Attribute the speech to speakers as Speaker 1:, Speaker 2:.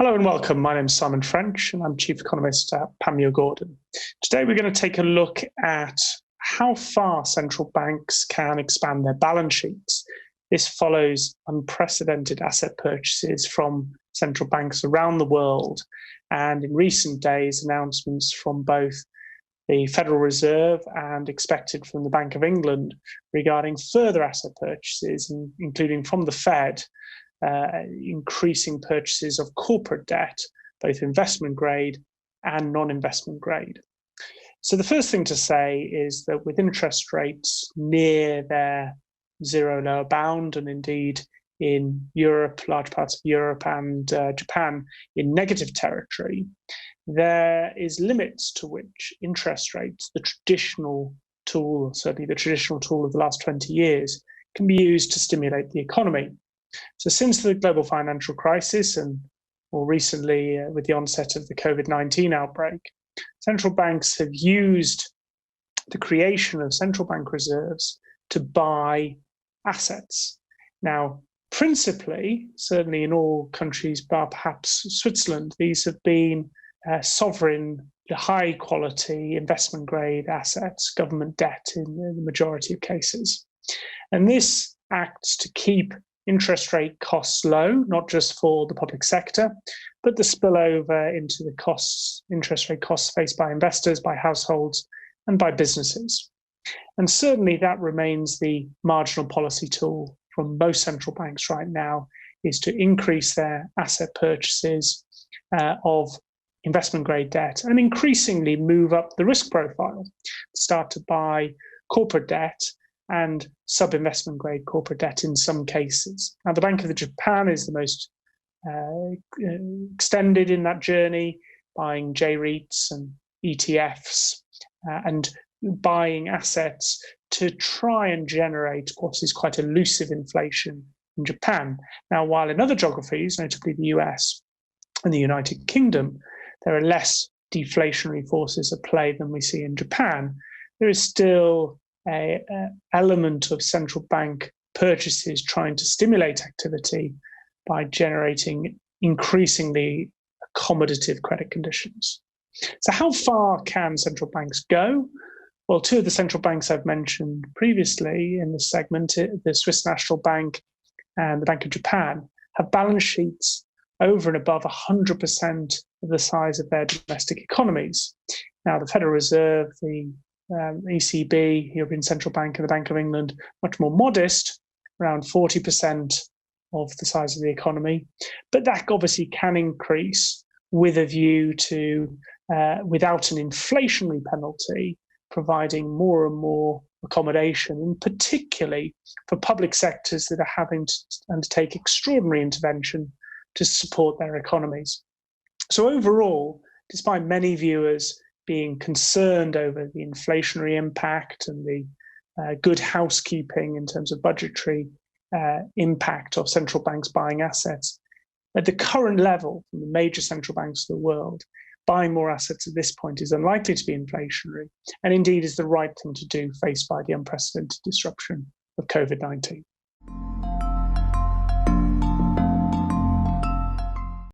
Speaker 1: Hello and welcome. My name is Simon French and I'm Chief Economist at Panmure Gordon. Today we're going to take a look at how far central banks can expand their balance sheets. This follows unprecedented asset purchases from central banks around the world, and in recent days announcements from both the Federal Reserve and expected from the Bank of England regarding further asset purchases, including from the Fed, increasing purchases of corporate debt, both investment grade and non-investment grade. So the first thing to say is that with interest rates near their zero lower bound, and indeed in Europe, large parts of Europe and Japan in negative territory, there is limits to which interest rates, the traditional tool, certainly the traditional tool of the last 20 years, can be used to stimulate the economy. So since the global financial crisis and more recently with the onset of the COVID-19 outbreak, central banks have used the creation of central bank reserves to buy assets. Now, principally, certainly in all countries, bar perhaps Switzerland, these have been sovereign, high quality investment grade assets, government debt in the majority of cases. And this acts to keep interest rate costs low, not just for the public sector, but the spillover into the interest rate costs faced by investors, by households, and by businesses. And certainly that remains the marginal policy tool from most central banks right now, is to increase their asset purchases of investment grade debt and increasingly move up the risk profile, start to buy corporate debt and sub-investment grade corporate debt in some cases. Now, the Bank of Japan is the most extended in that journey, buying J-REITs and ETFs and buying assets to try and generate what is quite elusive inflation in Japan. Now, while in other geographies, notably the US and the United Kingdom, there are less deflationary forces at play than we see in Japan, there is still an element of central bank purchases trying to stimulate activity by generating increasingly accommodative credit conditions. So how far can central banks go? Well, two of the central banks I've mentioned previously in this segment, the Swiss National Bank and the Bank of Japan, have balance sheets over and above 100% of the size of their domestic economies. Now, the Federal Reserve, the ECB, European Central Bank, and the Bank of England, much more modest, around 40% of the size of the economy. But that obviously can increase with a view to, without an inflationary penalty, providing more and more accommodation, and particularly for public sectors that are having to undertake extraordinary intervention to support their economies. So overall, despite many viewers being concerned over the inflationary impact and the good housekeeping in terms of budgetary impact of central banks buying assets, at the current level from the major central banks of the world, buying more assets at this point is unlikely to be inflationary, and indeed is the right thing to do faced by the unprecedented disruption of COVID-19.